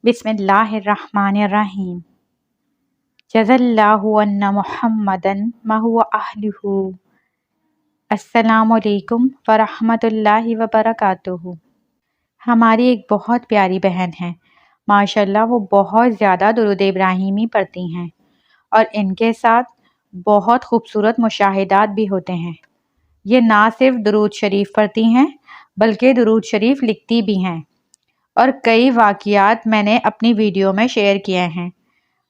बिस्मिल्लाहिर्रहमानिर्रहीम। जज़ल्लाहु अन्ना मुहम्मदन महुवा अहलुहु। अस्सलामुअलैकुम वरहमतुल्लाहि वबरकातुहु। हमारी एक बहुत प्यारी बहन है, माशाल्लाह वो बहुत ज़्यादा दुरूद इब्राहिमी पढ़ती हैं और इनके साथ बहुत खूबसूरत मुशाहिदात भी होते हैं। ये ना सिर्फ दुरूद शरीफ पढ़ती हैं बल्कि दुरूद शरीफ लिखती भी हैं और कई वाक़ियात मैंने अपनी वीडियो में शेयर किए हैं।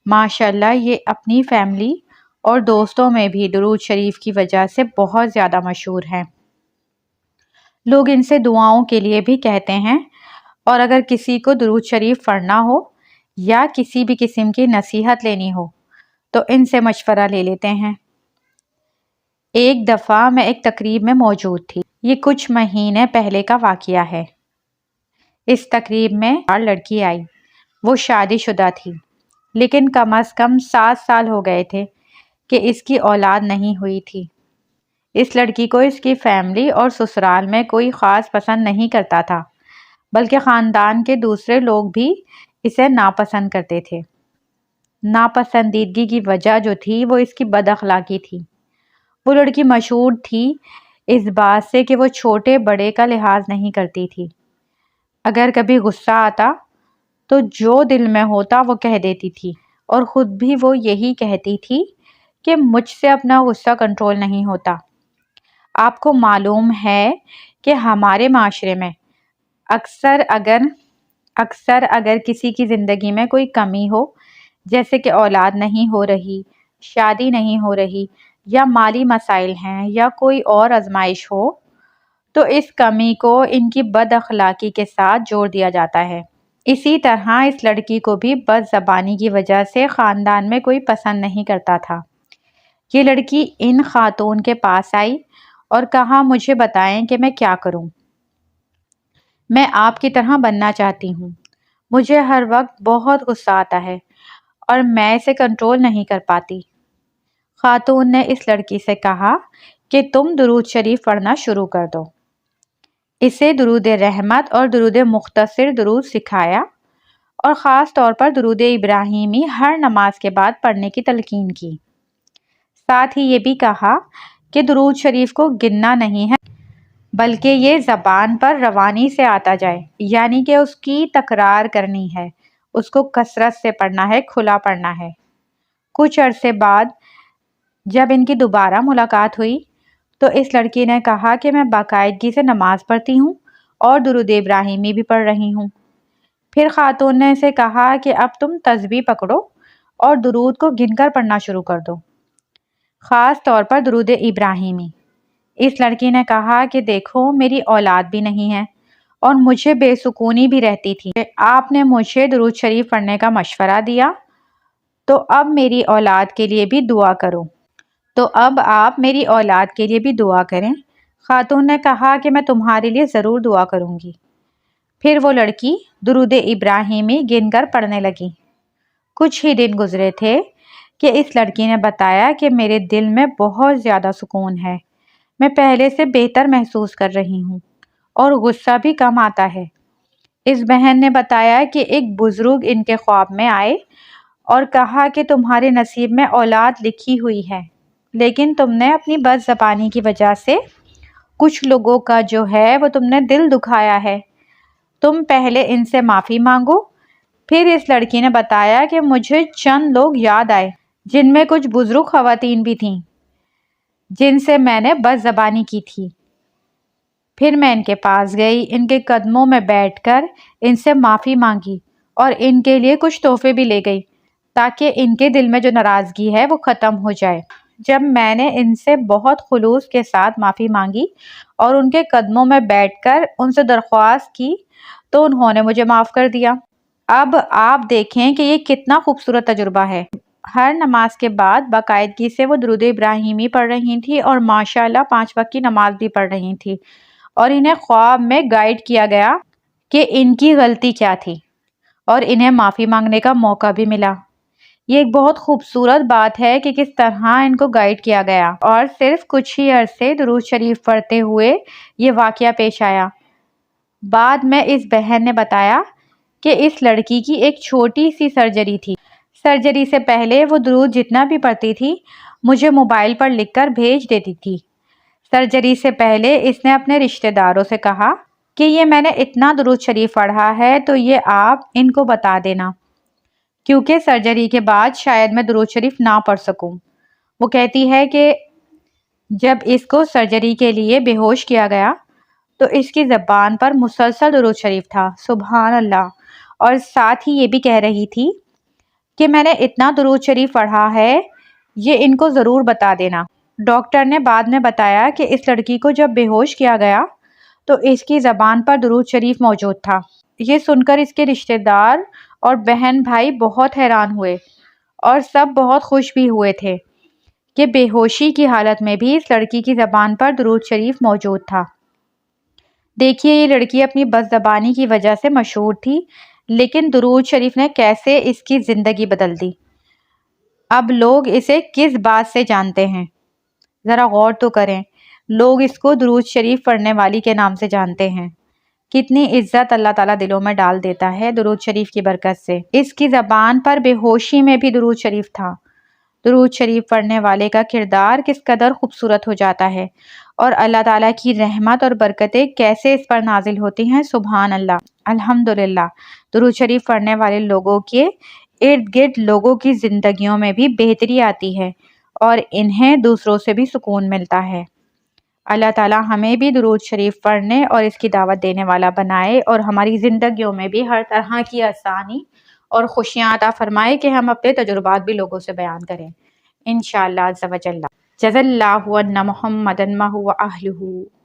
माशाल्लाह ये अपनी फैमिली और दोस्तों में भी दुरूद शरीफ की वजह से बहुत ज़्यादा मशहूर हैं। लोग इनसे दुआओं के लिए भी कहते हैं और अगर किसी को दुरूद शरीफ पढ़ना हो या किसी भी किस्म की नसीहत लेनी हो तो इनसे मशवरा ले लेते हैं। एक दफ़ा मैं एक तकरीब में मौजूद थी। ये कुछ महीने पहले का वाक़या है। इस तकरीब में लड़की आई। वो शादीशुदा थी लेकिन कम अज़ कम 7 साल हो गए थे कि इसकी औलाद नहीं हुई थी। इस लड़की को इसकी फैमिली और ससुराल में कोई ख़ास पसंद नहीं करता था, बल्कि ख़ानदान के दूसरे लोग भी इसे नापसंद करते थे। नापसंदीदगी की वजह जो थी वो इसकी बदअखलाक़ी थी। वो लड़की मशहूर थी इस बात से कि वो छोटे बड़े का लिहाज नहीं करती थी। अगर कभी गुस्सा आता तो जो दिल में होता वो कह देती थी और ख़ुद भी वो यही कहती थी कि मुझसे अपना गुस्सा कंट्रोल नहीं होता। आपको मालूम है कि हमारे माशरे में अक्सर अगर किसी की ज़िंदगी में कोई कमी हो, जैसे कि औलाद नहीं हो रही, शादी नहीं हो रही या माली मसाइल हैं या कोई और आजमाइश हो, तो इस कमी को इनकी बदअखलाक़ी के साथ जोड़ दिया जाता है। इसी तरह इस लड़की को भी बदज़बानी की वजह से ख़ानदान में कोई पसंद नहीं करता था। ये लड़की इन खातून के पास आई और कहा, मुझे बताएं कि मैं क्या करूं। मैं आपकी तरह बनना चाहती हूं। मुझे हर वक्त बहुत गुस्सा आता है और मैं इसे कंट्रोल नहीं कर पाती। खातून ने इस लड़की से कहा कि तुम दुरूद शरीफ पढ़ना शुरू कर दो। इसे दुरूद रहमत और दुरूद मुख्तसर दुरूद सिखाया और ख़ास तौर पर दुरूद इब्राहिमी हर नमाज के बाद पढ़ने की तलकीन की। साथ ही ये भी कहा कि दुरूद शरीफ को गिनना नहीं है बल्कि ये ज़बान पर रवानी से आता जाए, यानी कि उसकी तकरार करनी है, उसको कसरत से पढ़ना है, खुला पढ़ना है। कुछ अरसे बाद जब इनकी दोबारा मुलाकात हुई तो इस लड़की ने कहा कि मैं बाकायदगी से नमाज पढ़ती हूँ और दुरूद इब्राहिमी भी पढ़ रही हूँ। फिर खातून ने इसे कहा कि अब तुम तस्बीह पकड़ो और दुरूद को गिनकर पढ़ना शुरू कर दो, ख़ास तौर पर दुरूद इब्राहिमी। इस लड़की ने कहा कि देखो, मेरी औलाद भी नहीं है और मुझे बेसुकूनी भी रहती थी। आपने मुझे दुरूद शरीफ पढ़ने का मशवरा दिया, तो अब मेरी औलाद के लिए भी दुआ करो। तो अब आप मेरी औलाद के लिए भी दुआ करें। खातून ने कहा कि मैं तुम्हारे लिए ज़रूर दुआ करूँगी। फिर वो लड़की दुरूद इब्राहिमी गिनकर पढ़ने लगी। कुछ ही दिन गुजरे थे कि इस लड़की ने बताया कि मेरे दिल में बहुत ज़्यादा सुकून है, मैं पहले से बेहतर महसूस कर रही हूँ और गुस्सा भी कम आता है। इस बहन ने बताया कि एक बुज़ुर्ग इनके ख्वाब में आए और कहा कि तुम्हारे नसीब में औलाद लिखी हुई है, लेकिन तुमने अपनी बदज़बानी की वजह से कुछ लोगों का जो है वो तुमने दिल दुखाया है। तुम पहले इनसे माफ़ी मांगो। फिर इस लड़की ने बताया कि मुझे चंद लोग याद आए जिनमें कुछ बुज़ुर्ग ख़वातीन भी थीं जिनसे मैंने बदज़बानी की थी। फिर मैं इनके पास गई, इनके कदमों में बैठकर इनसे माफ़ी मांगी और इनके लिए कुछ तोहफे भी ले गई ताकि इनके दिल में जो नाराज़गी है वो ख़त्म हो जाए। जब मैंने इनसे बहुत खुलूस के साथ माफ़ी मांगी और उनके कदमों में बैठकर उनसे दरख्वास्त की तो उन्होंने मुझे माफ़ कर दिया। अब आप देखें कि ये कितना खूबसूरत तजुर्बा है। हर नमाज के बाद बाकायदगी से वो दुरूद इब्राहिमी पढ़ रही थी और माशाल्लाह 5 वक्त की नमाज भी पढ़ रही थी और इन्हें ख्वाब में गाइड किया गया कि इनकी गलती क्या थी और इन्हें माफ़ी मांगने का मौका भी मिला। ये एक बहुत खूबसूरत बात है कि किस तरह इनको गाइड किया गया और सिर्फ कुछ ही अरसे दुरूद शरीफ पढ़ते हुए ये वाक़या पेश आया। बाद में इस बहन ने बताया کہ اس لڑکی کی ایک چھوٹی سی سرجری تھی۔ سرجری سے پہلے وہ درود جتنا بھی پڑھتی تھی مجھے موبائل پر لکھ کر بھیج دیتی تھی۔ سرجری سے پہلے اس نے اپنے رشتہ داروں سے کہا کہ یہ میں نے اتنا درود شریف پڑھا ہے تو یہ آپ ان کو بتا دینا، کیونکہ سرجری کے بعد شاید میں درود شریف نہ پڑھ سکوں۔ وہ کہتی ہے کہ جب اس کو سرجری کے لیے بے ہوش کیا گیا تو اس کی زبان پر مسلسل درود شریف تھا، سبحان اللہ، اور ساتھ ہی یہ بھی کہہ رہی تھی کہ میں نے اتنا درود شریف پڑھا ہے، یہ ان کو ضرور بتا دینا۔ ڈاکٹر نے بعد میں بتایا کہ اس لڑکی کو جب بے ہوش کیا گیا تو اس کی زبان پر درود شریف موجود تھا۔ یہ سن کر اس کے رشتہ دار اور بہن بھائی بہت حیران ہوئے اور سب بہت خوش بھی ہوئے تھے کہ بے ہوشی کی حالت میں بھی اس لڑکی کی زبان پر درود شریف موجود تھا۔ دیکھیے یہ لڑکی اپنی بد زبانی کی وجہ سے مشہور تھی، لیکن درود شریف نے کیسے اس کی زندگی بدل دی۔ اب لوگ اسے کس بات سے جانتے ہیں؟ ذرا غور تو کریں، لوگ اس کو درود شریف پڑھنے والی کے نام سے جانتے ہیں۔ کتنی عزت اللہ تعالیٰ دلوں میں ڈال دیتا ہے درود شریف کی برکت سے۔ اس کی زبان پر بے ہوشی میں بھی درود شریف تھا۔ درود شریف پڑھنے والے کا کردار کس قدر خوبصورت ہو جاتا ہے اور اللہ تعالیٰ کی رحمت اور برکتیں کیسے اس پر نازل ہوتی ہیں، سبحان اللہ، الحمدللہ۔ درود شریف پڑھنے والے لوگوں کے ارد گرد لوگوں کی زندگیوں میں بھی بہتری آتی ہے اور انہیں دوسروں سے بھی سکون ملتا ہے۔ اللہ تعالیٰ ہمیں بھی درود شریف پڑھنے اور اس کی دعوت دینے والا بنائے اور ہماری زندگیوں میں بھی ہر طرح کی آسانی اور خوشیاں عطا فرمائے کہ ہم اپنے تجربات بھی لوگوں سے بیان کریں انشاءاللہ عز و جل۔ جزا اللہ عنا محمدا ما هو اہلہ۔